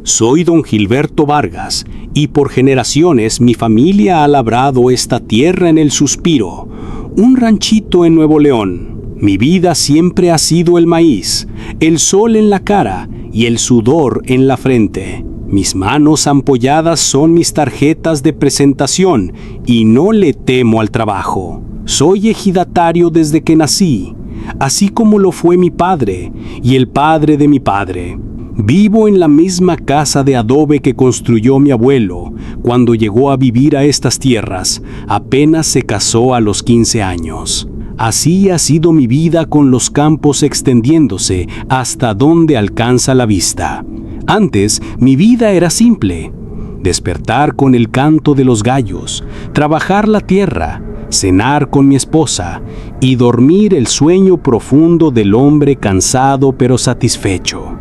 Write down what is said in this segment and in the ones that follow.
Soy don Gilberto Vargas, y por generaciones mi familia ha labrado esta tierra en El Suspiro, un ranchito en Nuevo León. Mi vida siempre ha sido el maíz, el sol en la cara y el sudor en la frente. Mis manos ampolladas son mis tarjetas de presentación y no le temo al trabajo. Soy ejidatario desde que nací, así como lo fue mi padre y el padre de mi padre. Vivo en la misma casa de adobe que construyó mi abuelo cuando llegó a vivir a estas tierras. Apenas se casó a los 15 años. Así ha sido mi vida, con los campos extendiéndose hasta donde alcanza la vista. Antes, mi vida era simple: despertar con el canto de los gallos, trabajar la tierra, cenar con mi esposa y dormir el sueño profundo del hombre cansado pero satisfecho.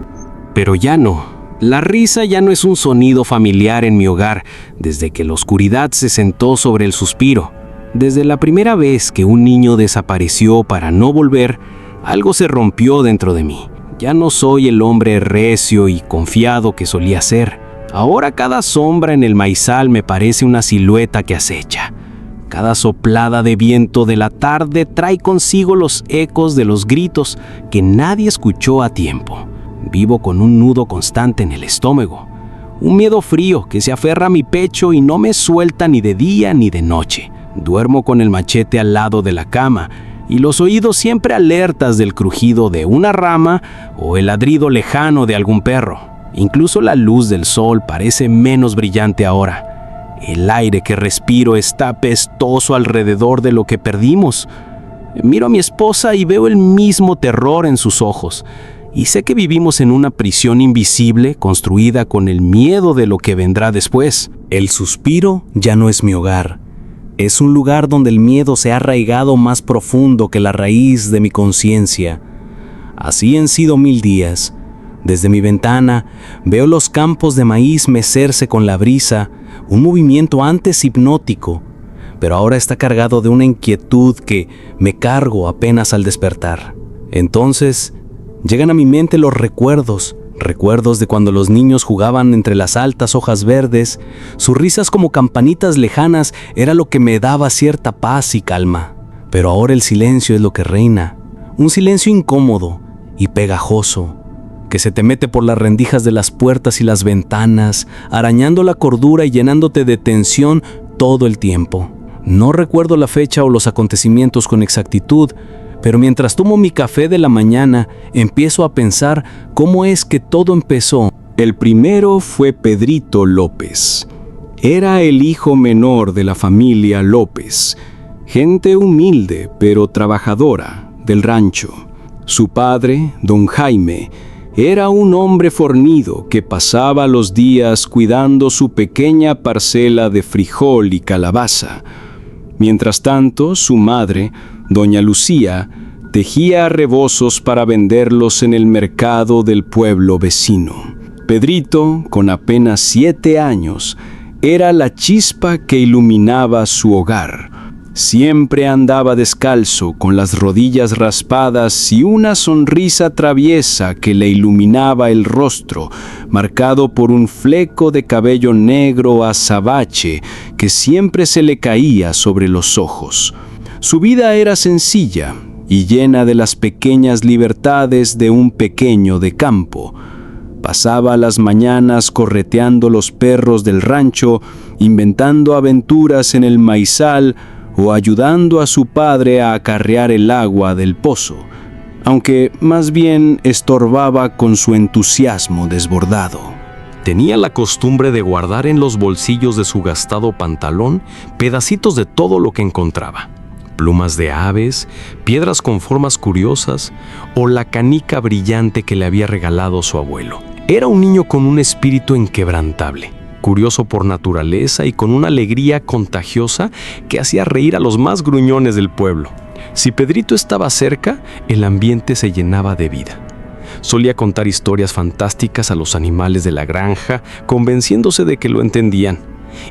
Pero ya no. La risa ya no es un sonido familiar en mi hogar desde que la oscuridad se sentó sobre El Suspiro. Desde la primera vez que un niño desapareció para no volver, algo se rompió dentro de mí. Ya no soy el hombre recio y confiado que solía ser. Ahora cada sombra en el maizal me parece una silueta que acecha. Cada soplada de viento de la tarde trae consigo los ecos de los gritos que nadie escuchó a tiempo. Vivo con un nudo constante en el estómago, un miedo frío que se aferra a mi pecho y no me suelta ni de día ni de noche. Duermo con el machete al lado de la cama y los oídos siempre alertas del crujido de una rama o el ladrido lejano de algún perro. Incluso la luz del sol parece menos brillante ahora. El aire que respiro está pestoso alrededor de lo que perdimos. Miro a mi esposa y veo el mismo terror en sus ojos. Y sé que vivimos en una prisión invisible construida con el miedo de lo que vendrá después. El Suspiro ya no es mi hogar. Es un lugar donde el miedo se ha arraigado más profundo que la raíz de mi conciencia. Así han sido 1000 días. Desde mi ventana veo los campos de maíz mecerse con la brisa, un movimiento antes hipnótico, pero ahora está cargado de una inquietud que me cargo apenas al despertar. Entonces llegan a mi mente los recuerdos de cuando los niños jugaban entre las altas hojas verdes. Sus risas como campanitas lejanas era lo que me daba cierta paz y calma. Pero ahora el silencio es lo que reina, un silencio incómodo y pegajoso, que se te mete por las rendijas de las puertas y las ventanas, arañando la cordura y llenándote de tensión todo el tiempo. No recuerdo la fecha o los acontecimientos con exactitud, pero mientras tomo mi café de la mañana, empiezo a pensar cómo es que todo empezó. El primero fue Pedrito López. Era el hijo menor de la familia López, gente humilde pero trabajadora del rancho. Su padre, don Jaime, era un hombre fornido que pasaba los días cuidando su pequeña parcela de frijol y calabaza. Mientras tanto, su madre, doña Lucía, tejía rebozos para venderlos en el mercado del pueblo vecino. Pedrito, con apenas 7 años, era la chispa que iluminaba su hogar. Siempre andaba descalzo, con las rodillas raspadas y una sonrisa traviesa que le iluminaba el rostro, marcado por un fleco de cabello negro azabache que siempre se le caía sobre los ojos. Su vida era sencilla y llena de las pequeñas libertades de un pequeño de campo. Pasaba las mañanas correteando los perros del rancho, inventando aventuras en el maizal o ayudando a su padre a acarrear el agua del pozo, aunque más bien estorbaba con su entusiasmo desbordado. Tenía la costumbre de guardar en los bolsillos de su gastado pantalón pedacitos de todo lo que encontraba: plumas de aves, piedras con formas curiosas o la canica brillante que le había regalado su abuelo. Era un niño con un espíritu inquebrantable, curioso por naturaleza y con una alegría contagiosa que hacía reír a los más gruñones del pueblo. Si Pedrito estaba cerca, el ambiente se llenaba de vida. Solía contar historias fantásticas a los animales de la granja, convenciéndose de que lo entendían,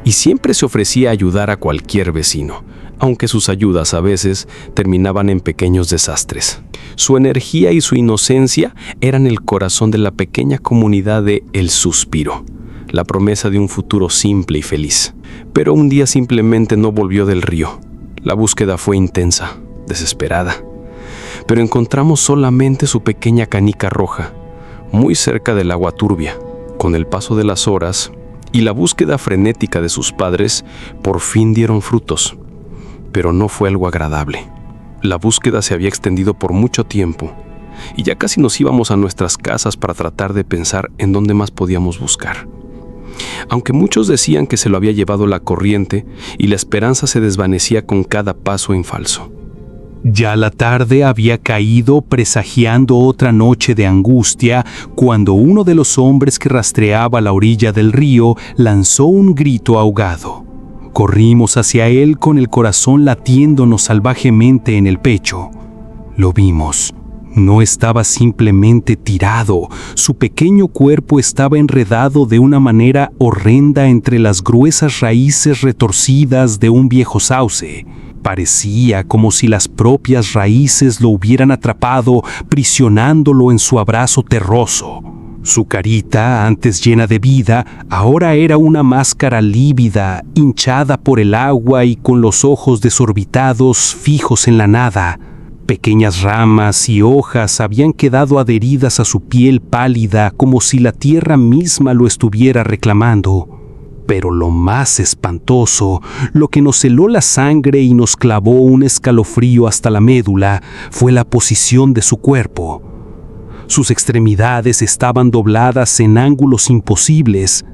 y siempre se ofrecía a ayudar a cualquier vecino, aunque sus ayudas a veces terminaban en pequeños desastres. Su energía y su inocencia eran el corazón de la pequeña comunidad de El Suspiro, la promesa de un futuro simple y feliz. Pero un día simplemente no volvió del río. La búsqueda fue intensa, desesperada. Pero encontramos solamente su pequeña canica roja, muy cerca del agua turbia. Con el paso de las horas y la búsqueda frenética de sus padres, por fin dieron frutos. Pero no fue algo agradable. La búsqueda se había extendido por mucho tiempo y ya casi nos íbamos a nuestras casas para tratar de pensar en dónde más podíamos buscar. Aunque muchos decían que se lo había llevado la corriente y la esperanza se desvanecía con cada paso en falso. Ya la tarde había caído, presagiando otra noche de angustia, cuando uno de los hombres que rastreaba la orilla del río lanzó un grito ahogado. Corrimos hacia él con el corazón latiéndonos salvajemente en el pecho. Lo vimos. No estaba simplemente tirado, su pequeño cuerpo estaba enredado de una manera horrenda entre las gruesas raíces retorcidas de un viejo sauce. Parecía como si las propias raíces lo hubieran atrapado, prisionándolo en su abrazo terroso. Su carita, antes llena de vida, ahora era una máscara lívida, hinchada por el agua y con los ojos desorbitados fijos en la nada. Pequeñas ramas y hojas habían quedado adheridas a su piel pálida como si la tierra misma lo estuviera reclamando. Pero lo más espantoso, lo que nos heló la sangre y nos clavó un escalofrío hasta la médula, fue la posición de su cuerpo. Sus extremidades estaban dobladas en ángulos imposibles.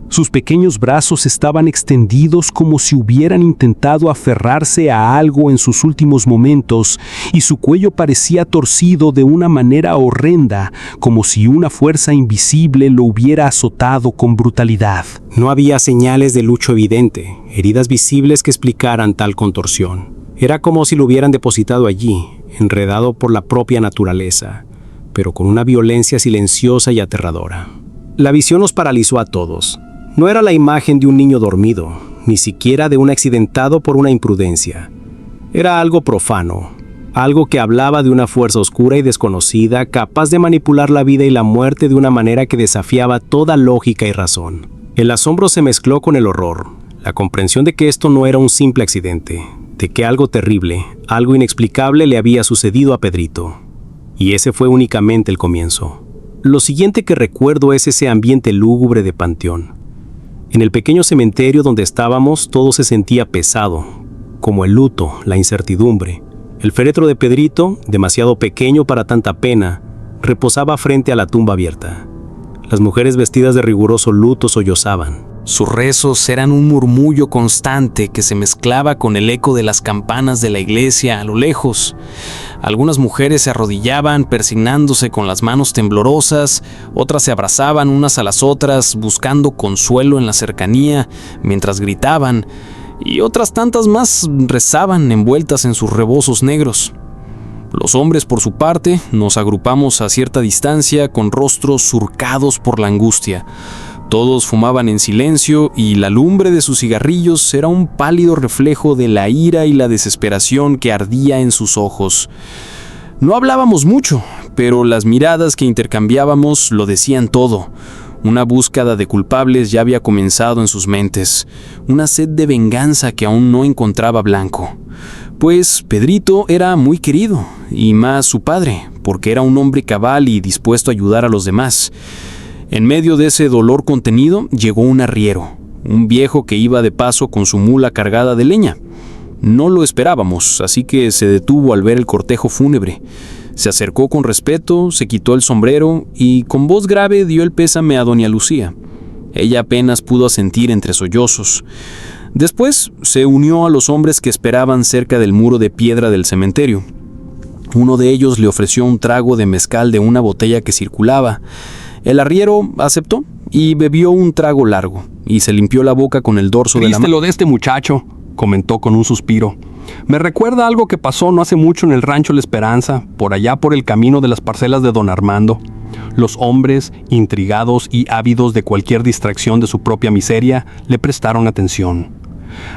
Sus pequeños brazos estaban extendidos como si hubieran intentado aferrarse a algo en sus últimos momentos, y su cuello parecía torcido de una manera horrenda, como si una fuerza invisible lo hubiera azotado con brutalidad. No había señales de lucho evidente, heridas visibles que explicaran tal contorsión. Era como si lo hubieran depositado allí, enredado por la propia naturaleza, pero con una violencia silenciosa y aterradora. La visión nos paralizó a todos. No era la imagen de un niño dormido, ni siquiera de un accidentado por una imprudencia. Era algo profano, algo que hablaba de una fuerza oscura y desconocida, capaz de manipular la vida y la muerte de una manera que desafiaba toda lógica y razón. El asombro se mezcló con el horror, la comprensión de que esto no era un simple accidente, de que algo terrible, algo inexplicable le había sucedido a Pedrito. Y ese fue únicamente el comienzo. Lo siguiente que recuerdo es ese ambiente lúgubre de panteón. En el pequeño cementerio donde estábamos, todo se sentía pesado, como el luto, la incertidumbre. El féretro de Pedrito, demasiado pequeño para tanta pena, reposaba frente a la tumba abierta. Las mujeres vestidas de riguroso luto sollozaban. Sus rezos eran un murmullo constante que se mezclaba con el eco de las campanas de la iglesia a lo lejos. Algunas mujeres se arrodillaban, persignándose con las manos temblorosas, otras se abrazaban unas a las otras, buscando consuelo en la cercanía, mientras gritaban, y otras tantas más rezaban envueltas en sus rebozos negros. Los hombres, por su parte, nos agrupamos a cierta distancia con rostros surcados por la angustia. Todos fumaban en silencio y la lumbre de sus cigarrillos era un pálido reflejo de la ira y la desesperación que ardía en sus ojos. No hablábamos mucho, pero las miradas que intercambiábamos lo decían todo. Una búsqueda de culpables ya había comenzado en sus mentes, una sed de venganza que aún no encontraba blanco. Pues Pedrito era muy querido, y más su padre, porque era un hombre cabal y dispuesto a ayudar a los demás. En medio de ese dolor contenido llegó un arriero, un viejo que iba de paso con su mula cargada de leña. No lo esperábamos, así que se detuvo al ver el cortejo fúnebre. Se acercó con respeto, se quitó el sombrero y con voz grave dio el pésame a doña Lucía. Ella apenas pudo asentir entre sollozos. Después se unió a los hombres que esperaban cerca del muro de piedra del cementerio. Uno de ellos le ofreció un trago de mezcal de una botella que circulaba. El arriero aceptó y bebió un trago largo, y se limpió la boca con el dorso de la mano. Lo de este muchacho, comentó con un suspiro. Me recuerda algo que pasó no hace mucho en el rancho La Esperanza, por allá por el camino de las parcelas de don Armando. Los hombres, intrigados y ávidos de cualquier distracción de su propia miseria, le prestaron atención.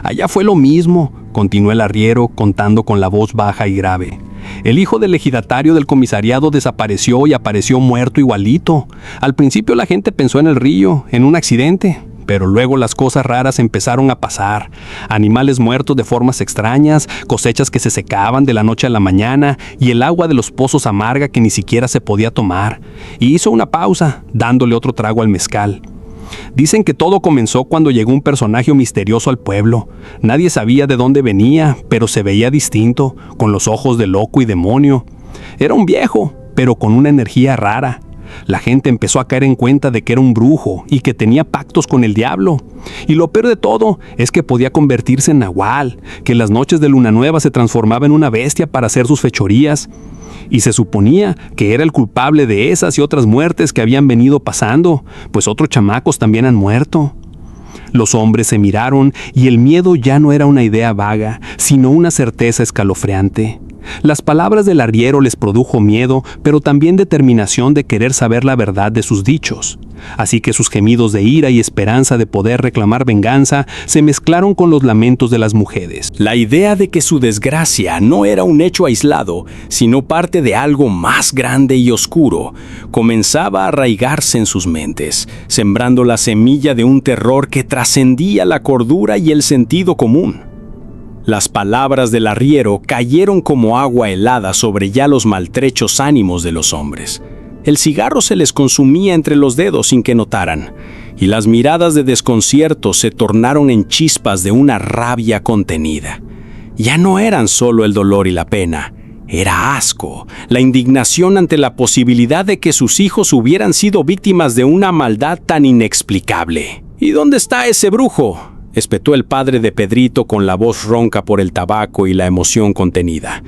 Allá fue lo mismo, continuó el arriero contando con la voz baja y grave. El hijo del ejidatario del comisariado desapareció y apareció muerto igualito. Al principio la gente pensó en el río, en un accidente, pero luego las cosas raras empezaron a pasar. Animales muertos de formas extrañas, cosechas que se secaban de la noche a la mañana y el agua de los pozos amarga que ni siquiera se podía tomar. Y hizo una pausa, dándole otro trago al mezcal. Dicen que todo comenzó cuando llegó un personaje misterioso al pueblo. Nadie sabía de dónde venía, pero se veía distinto, con los ojos de loco y demonio. Era un viejo, pero con una energía rara. La gente empezó a caer en cuenta de que era un brujo y que tenía pactos con el diablo. Y lo peor de todo es que podía convertirse en nahual, que en las noches de luna nueva se transformaba en una bestia para hacer sus fechorías. Y se suponía que era el culpable de esas y otras muertes que habían venido pasando, pues otros chamacos también han muerto. Los hombres se miraron y el miedo ya no era una idea vaga, sino una certeza escalofriante. Las palabras del arriero les produjo miedo, pero también determinación de querer saber la verdad de sus dichos. Así que sus gemidos de ira y esperanza de poder reclamar venganza se mezclaron con los lamentos de las mujeres. La idea de que su desgracia no era un hecho aislado, sino parte de algo más grande y oscuro, comenzaba a arraigarse en sus mentes, sembrando la semilla de un terror que trascendía la cordura y el sentido común. Las palabras del arriero cayeron como agua helada sobre ya los maltrechos ánimos de los hombres. El cigarro se les consumía entre los dedos sin que notaran, y las miradas de desconcierto se tornaron en chispas de una rabia contenida. Ya no eran solo el dolor y la pena, era asco, la indignación ante la posibilidad de que sus hijos hubieran sido víctimas de una maldad tan inexplicable. ¿Y dónde está ese brujo?, espetó el padre de Pedrito con la voz ronca por el tabaco y la emoción contenida.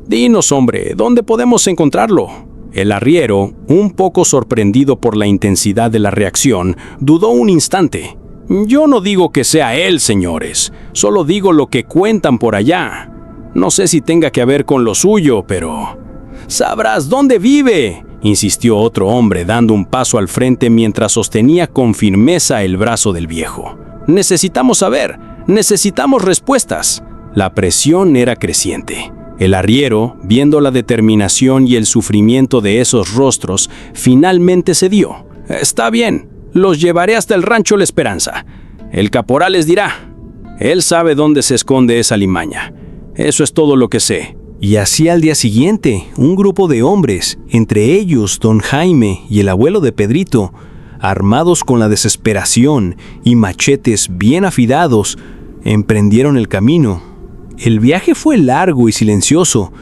«Dinos, hombre, ¿dónde podemos encontrarlo?» El arriero, un poco sorprendido por la intensidad de la reacción, dudó un instante. «Yo no digo que sea él, señores, solo digo lo que cuentan por allá. No sé si tenga que ver con lo suyo, pero...» «Sabrás dónde vive», insistió otro hombre dando un paso al frente mientras sostenía con firmeza el brazo del viejo. «Necesitamos saber, necesitamos respuestas». La presión era creciente. El arriero, viendo la determinación y el sufrimiento de esos rostros, finalmente cedió. «Está bien, los llevaré hasta el rancho La Esperanza. El caporal les dirá. Él sabe dónde se esconde esa limaña. Eso es todo lo que sé». Y así al día siguiente, un grupo de hombres, entre ellos don Jaime y el abuelo de Pedrito, armados con la desesperación y machetes bien afilados, emprendieron el camino. El viaje fue largo y silencioso,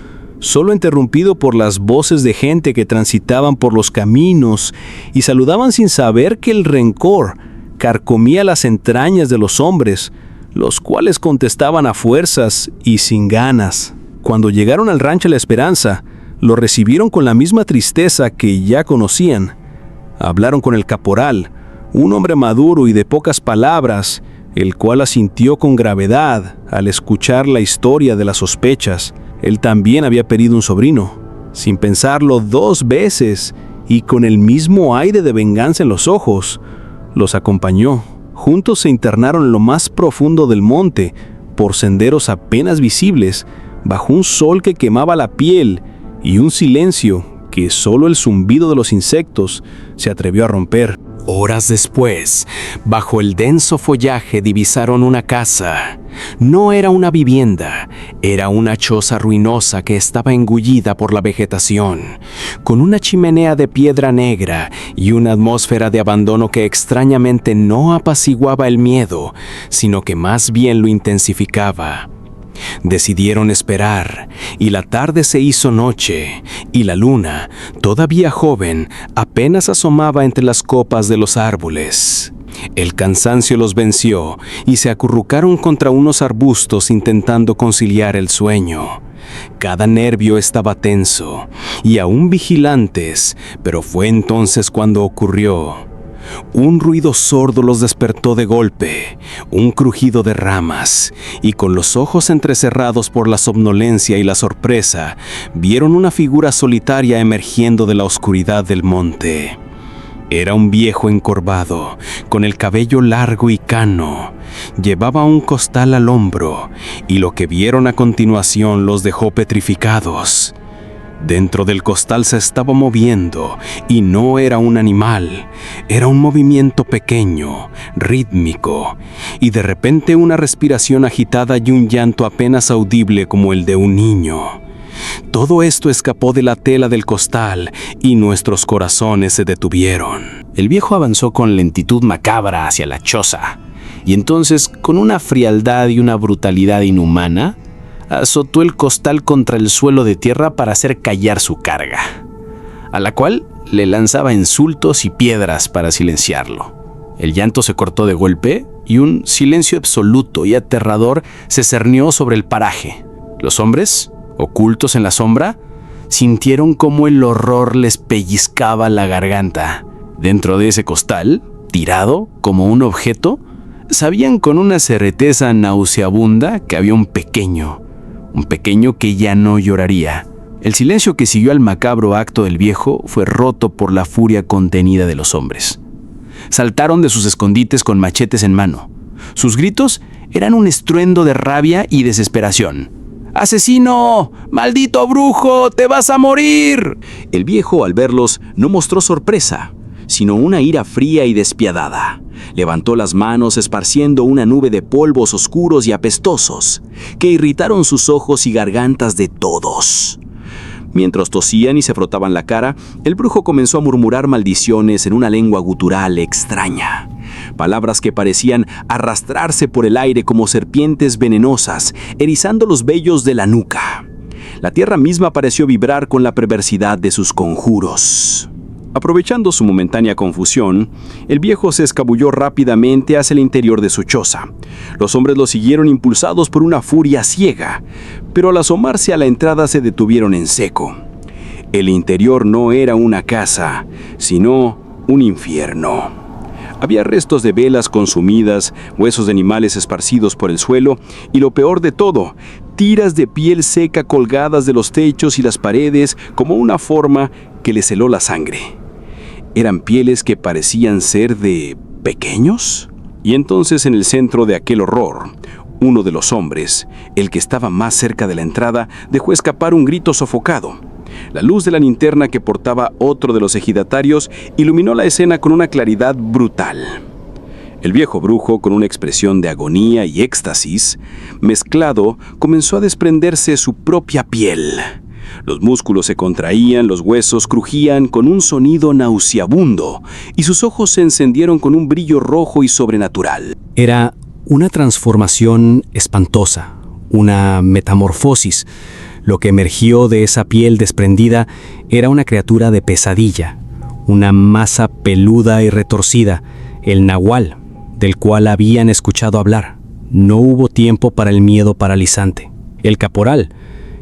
solo interrumpido por las voces de gente que transitaban por los caminos y saludaban sin saber que el rencor carcomía las entrañas de los hombres, los cuales contestaban a fuerzas y sin ganas. Cuando llegaron al rancho La Esperanza, lo recibieron con la misma tristeza que ya conocían. Hablaron con el caporal, un hombre maduro y de pocas palabras, el cual asintió con gravedad al escuchar la historia de las sospechas. Él también había perdido un sobrino. Sin pensarlo 2 veces y con el mismo aire de venganza en los ojos, los acompañó. Juntos se internaron en lo más profundo del monte, por senderos apenas visibles, bajo un sol que quemaba la piel y un silencio que solo el zumbido de los insectos se atrevió a romper. Horas después, bajo el denso follaje divisaron una casa. No era una vivienda, era una choza ruinosa que estaba engullida por la vegetación, con una chimenea de piedra negra y una atmósfera de abandono que extrañamente no apaciguaba el miedo, sino que más bien lo intensificaba. Decidieron esperar, y la tarde se hizo noche, y la luna, todavía joven, apenas asomaba entre las copas de los árboles. El cansancio los venció, y se acurrucaron contra unos arbustos intentando conciliar el sueño. Cada nervio estaba tenso, y aún vigilantes, pero fue entonces cuando ocurrió. Un ruido sordo los despertó de golpe, un crujido de ramas, y con los ojos entrecerrados por la somnolencia y la sorpresa, vieron una figura solitaria emergiendo de la oscuridad del monte. Era un viejo encorvado, con el cabello largo y cano. Llevaba un costal al hombro, y lo que vieron a continuación los dejó petrificados. Dentro del costal se estaba moviendo, y no era un animal, era un movimiento pequeño, rítmico, y de repente una respiración agitada y un llanto apenas audible como el de un niño. Todo esto escapó de la tela del costal, y nuestros corazones se detuvieron. El viejo avanzó con lentitud macabra hacia la choza, y entonces, con una frialdad y una brutalidad inhumana, azotó el costal contra el suelo de tierra para hacer callar su carga, a la cual le lanzaba insultos y piedras para silenciarlo. El llanto se cortó de golpe y un silencio absoluto y aterrador se cernió sobre el paraje. Los hombres, ocultos en la sombra, sintieron cómo el horror les pellizcaba la garganta. Dentro de ese costal, tirado como un objeto, sabían con una certeza nauseabunda que había un pequeño que ya no lloraría. El silencio que siguió al macabro acto del viejo fue roto por la furia contenida de los hombres. Saltaron de sus escondites con machetes en mano. Sus gritos eran un estruendo de rabia y desesperación. ¡Asesino! ¡Maldito brujo! ¡Te vas a morir! El viejo, al verlos, no mostró sorpresa, sino una ira fría y despiadada. Levantó las manos esparciendo una nube de polvos oscuros y apestosos que irritaron sus ojos y gargantas de todos. Mientras tosían y se frotaban la cara, el brujo comenzó a murmurar maldiciones en una lengua gutural extraña. Palabras que parecían arrastrarse por el aire como serpientes venenosas, erizando los vellos de la nuca. La tierra misma pareció vibrar con la perversidad de sus conjuros. Aprovechando su momentánea confusión, el viejo se escabulló rápidamente hacia el interior de su choza. Los hombres lo siguieron impulsados por una furia ciega, pero al asomarse a la entrada se detuvieron en seco. El interior no era una casa, sino un infierno. Había restos de velas consumidas, huesos de animales esparcidos por el suelo y, lo peor de todo, tiras de piel seca colgadas de los techos y las paredes como una forma que les heló la sangre. ¿Eran pieles que parecían ser de pequeños? Y entonces, en el centro de aquel horror, uno de los hombres, el que estaba más cerca de la entrada, dejó escapar un grito sofocado. La luz de la linterna que portaba otro de los ejidatarios iluminó la escena con una claridad brutal. El viejo brujo, con una expresión de agonía y éxtasis mezclado, comenzó a desprenderse su propia piel. Los músculos se contraían, los huesos crujían con un sonido nauseabundo y sus ojos se encendieron con un brillo rojo y sobrenatural. Era una transformación espantosa, una metamorfosis. Lo que emergió de esa piel desprendida era una criatura de pesadilla, una masa peluda y retorcida, el nahual, del cual habían escuchado hablar. No hubo tiempo para el miedo paralizante. El caporal,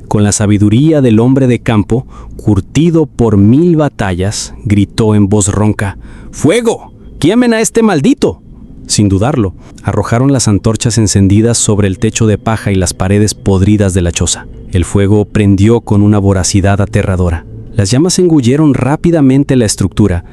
con la sabiduría del hombre de campo, curtido por 1000 batallas, gritó en voz ronca: ¡Fuego! ¡Quemen a este maldito! Sin dudarlo, arrojaron las antorchas encendidas sobre el techo de paja y las paredes podridas de la choza. El fuego prendió con una voracidad aterradora. Las llamas engulleron rápidamente la estructura,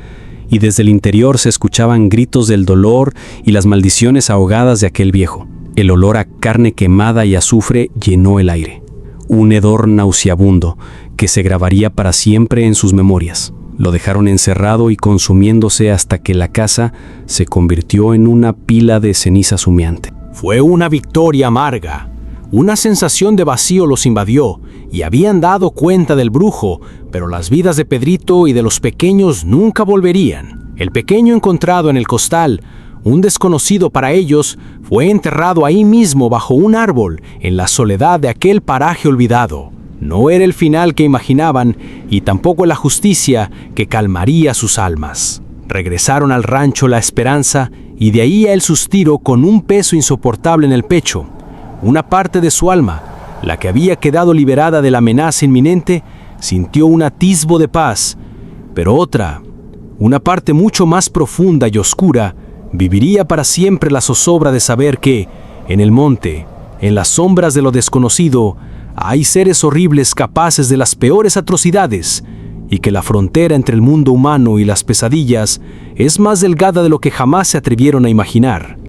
y desde el interior se escuchaban gritos del dolor y las maldiciones ahogadas de aquel viejo. El olor a carne quemada y azufre llenó el aire. Un hedor nauseabundo que se grabaría para siempre en sus memorias. Lo dejaron encerrado y consumiéndose hasta que la casa se convirtió en una pila de ceniza humeante. Fue una victoria amarga. Una sensación de vacío los invadió y habían dado cuenta del brujo, pero las vidas de Pedrito y de los pequeños nunca volverían. El pequeño encontrado en el costal, un desconocido para ellos, fue enterrado ahí mismo bajo un árbol, en la soledad de aquel paraje olvidado. No era el final que imaginaban y tampoco la justicia que calmaría sus almas. Regresaron al rancho La Esperanza y de ahí a el suspiro con un peso insoportable en el pecho. Una parte de su alma, la que había quedado liberada de la amenaza inminente, sintió un atisbo de paz, pero otra, una parte mucho más profunda y oscura, viviría para siempre la zozobra de saber que, en el monte, en las sombras de lo desconocido, hay seres horribles capaces de las peores atrocidades y que la frontera entre el mundo humano y las pesadillas es más delgada de lo que jamás se atrevieron a imaginar.